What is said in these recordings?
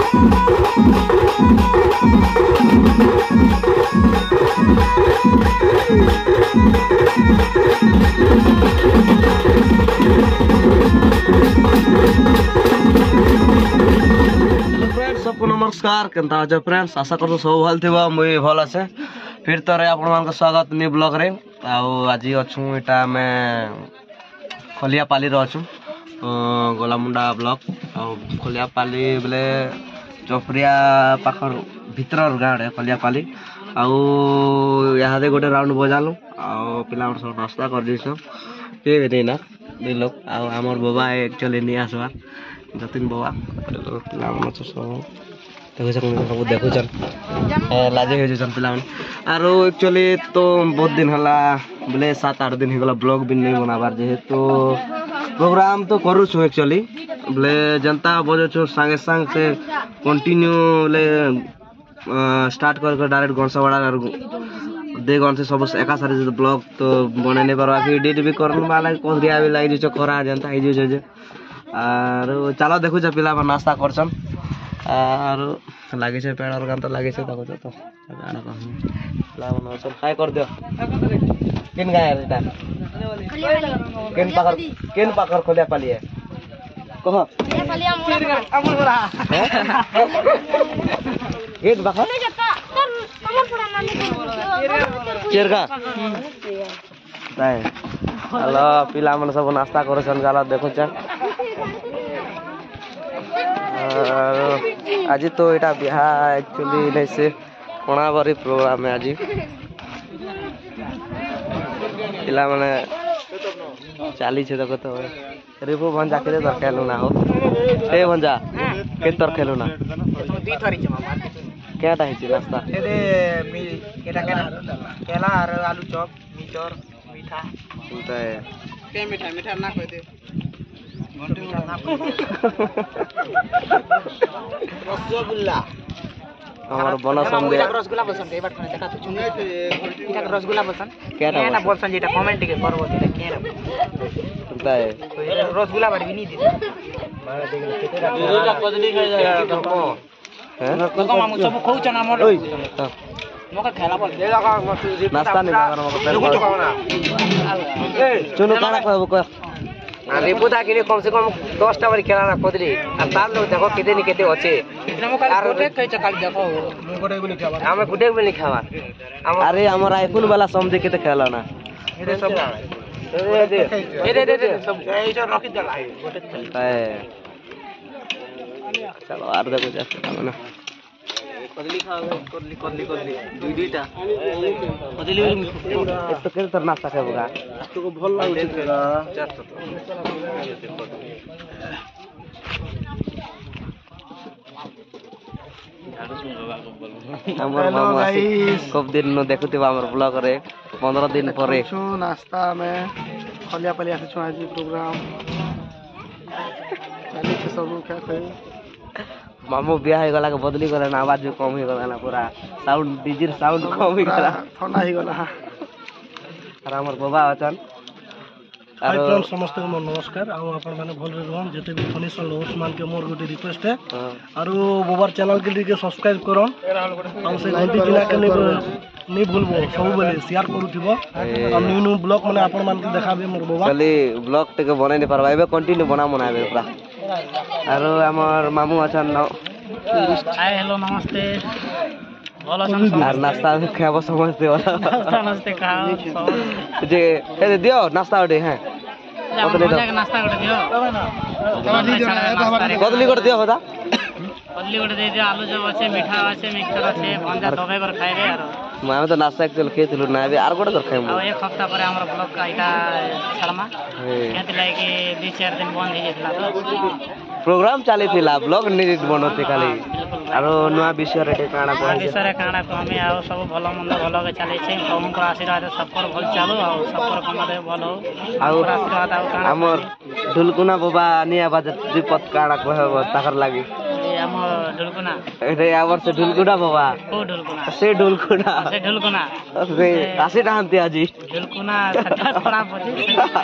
सबको नमस्कार केनता अच्छा फ्रेंड्स आशा कर सब भल थी मुई भल अच्छे फिर तो आप स्वागत नी ब्लॉग रे आज अच्छू इटा मैं खलियापाली अच्छू गोलामुंडा ब्लॉक खलियापाली बोले चौपरिया पाखर भितर गाँव खलियापाली आदे गोटे राउंड बजालु पिला सब नाश्ता कर किए ना दुई लोग आमर बाबा एक्चुअली नहीं आसबार जतिन बाबा पिला सब देखुन लाजे हो पिला आर एक्चुअली तो बहुत दिन है बोले 7-8 दिन हो गला ब्लॉग भी नहीं बनाबार जेहेतु प्रोग्राम तो करूँ एक्चुअली बोले जनता बजाऊ सांगे सांग से कंटिन्यू बोले स्टार्ट कर डायरेक्ट गणसवाड़ा दे गण से सब एका सारी ब्लॉग तो बने नहीं पार्बा कि एडिट भी कर करिया भी लगी खरा जनता हो आर चलो देखु पिला नाश्ता करसन आर लगे पेड़ गान तो लगे तो खाए कर दियो किन गाय किन पाखर खलियापाली है कह किन पाखर चेरगा हेलो पिला मन सब नाश्ता करसन जाला देखु आज तो यहाँ बिहा एक्चुअली नहीं से कोणाबरी प्रोग्राम है आज पिला माने चली देखो तो रिपु भंजा के तर खेलू ना हो ए भंजा के तर खेलू ना क्या नाश्ता केला और आलू चॉप मिचर मीठा के मीठा मीठा ना कोई दे रसगुल्ला हमार बना समझे रसगुल्ला बोलसन के बात खाने देखा तू इटा रसगुल्ला बोलसन के ना बोलसन जेटा कमेंट के करबो जेटा के रे सुनता है रसगुल्ला बार भी नहीं दे मारे देख केतेरा एटा कदली खाई जाय को हैं को मामू सब खाऊ चना मोर ओइ मोका खेला बोल दे लगा नाश्ता नहीं कर मोका पेट ए चुनु काना कहबो कह रिपुदा के कम से कम 10 टा बार खेला ना कदली और तार लोग देखो केते नि केते अच्छे आर कई चकाल देखो गुडे भी नहीं खावा हमें गुडे भी नहीं खावा अरे हमर आईफोन वाला समझे केते खेला ना ये सब दे सब ऐसा रखी दे गोटे चलो आर देखो जा ना कदली खाओ कदली दुईटा कदली तो केते तर नाश्ता खाबोगा तो भल लागै छै हमर मामा खूब दिन न देखुथिबा हमर ब्लॉग रे 15 दिन परे नाश्ता में खलियापाली आसे छु आज प्रोग्राम चली छै सब खाते मामू बिया हो गला के बदली गला ना आवाज कम हो गला ना पूरा साउंड डीजे साउंड कम हो गला ठंडा हो गला और हमर बाबा अचन हाय फ्रेंड्स समस्त को नमस्कार आ अपन माने भल रे रहन जते भी फनीसन ओस्मान के मोर गोटे रिक्वेस्ट है और बोबर चैनल के लिए सब्सक्राइब करो हम से 90 जिला के नहीं भूलबो सब बेले शेयर करूथिबो हम न्यू ब्लॉग माने अपन मान के देखाबे मोर बाबा चली ब्लॉग तक बनाई नहीं परबा एबे कंटिन्यू बना बनाबे पूरा और हमर मामू अचन हाय हेलो नमस्ते बोलो और नाश्ता खाबो समझते वाला नमस्ते खाओ जे ए दियो नाश्ता उठे हैं नाश्ता कर दियो कदली कर दियो बता कदली कर दे दियो आलू चप আছে মিঠা আছে মিক্সচার আছে ভঞ্জা দবাই করে খাইবে আর मैं तो नाश्ता एक्चुअली खेलु ना अभी आर गोटे कर खाइम आ एक हफ्ता पर हमर ब्लॉग का इटा छड़मा कहते लागे कि 2-4 दिन बंद हो जेतला तो प्रोग्राम चली थिला ब्लॉग नहीं बनोते खाली आरो नुआ विषय रे काना को विषय काना को हमें आ सब भलो मंद भलो के चले छै हमको आशीर्वाद सब पर भल चालू आ सब पर कमदे भलो आ आशीर्वाद आ काना हमर ढुलकुना बाबा नि आवाज विपत काना कहबो ताकर लागि हम ढुलकुना ए आवर से ढुलकुना बाबा ओ ढुलकुना से ढुलकुना से आसी नांते आजी ढुलकुना सटा थोड़ा बचे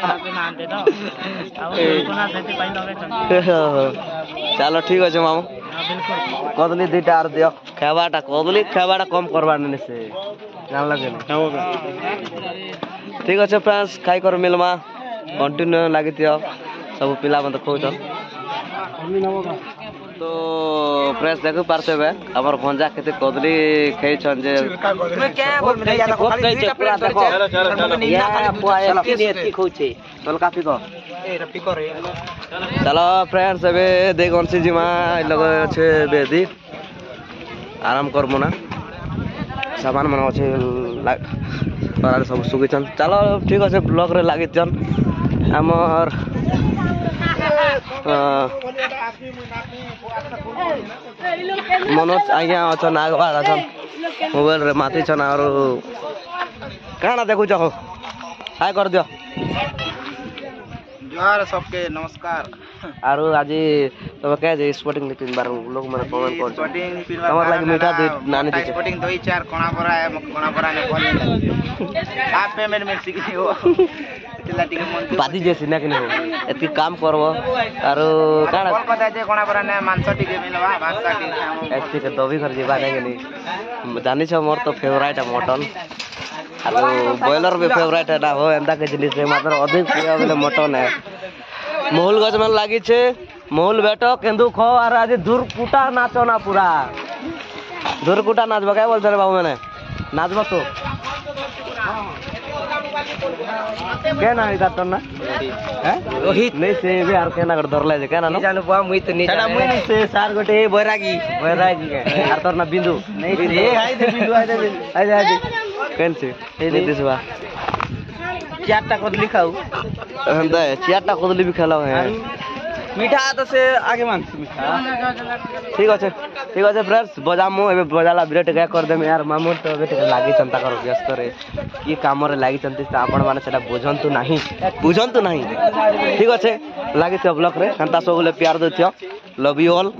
आसी नांते तो आ ढुलकुना सेति पाइन लगे चलो ठीक है मामू कदली दुईटा आर दियो खावाटा कदली खावाटा कम करबार नहीं से जान लगे ठीक अच्छे फ्रेंड्स खाई कर मिलमा कंटिन्यू लगी सब पिला मत खोचन तो फ्रेंड्स देख पारते हुए हमर गंजा केते कदली खेचन जे चलो फ्रेंड्स एबे दे गंसी जिमा लगे अच्छे बेदी आराम करमु ना सामान मन अच्छे सब सुगिछन चलो ठीक अच्छे ब्लॉग रे लागिछन हमर मनोज आज्ञा अछन आगवा अछन मोबाइल रे माथि छन और काना देखु छ हाय कर दियो जोहार सबके नमस्कार आरो आज तब के जे स्पोर्टिंग तीन बार लोग माने कमेंट कर हमर लागि मीठा दे नानी दे स्पोर्टिंग 2-4 कोना बरा है कोना बरा ने बोल आप पेमेंट में सिखी हो तिला टिके मन पादी जे सिना कि हो एति काम करबो आरो काना बोल पता जे कोना बरा ने मांस टिके मिलवा भात टिके एति के दबी कर जेबा नै गनी जानि छ मोर तो फेवरेट है मटन आरो बॉयलर भी फेवरेट है ना हो एंदा के जिनिस रे मात्र अधिक प्रिय बोले मटन है मोहुल गज में लागी छे मोहुल बेटो केंदू खो और आज धुरकुटा नाचो ना पूरा धुरकुटा नाचबा काय बोलते रे बाबू मैंने नाचबा तो के ना इधर तो ना हैं रोहित नहीं से भी आर के ना कर धरले जे के ना जानु बा मुई तो नहीं छडा मुई से सार गोटे बैरागी के आर तोर ना बिंदु नहीं रे हाय दे बिंदु हाय दे केन से ए दिसबा चारटा कदली खाऊ हंदा चारटा कदली भी खेलाओ है मीठा तो से आगे मांग मीठा ठीक है फ्रेंड्स बजामु एबे बजाला ब्रेट गया कर देम यार मामू तो बेटे लागी चंता कर व्यस्त रे ये काम रे लागी चंती त आपण माने सेटा बुझंतु नाही ठीक আছে लागी छ ब्लॉग रे हंता सबले प्यार दथियो लव यू ऑल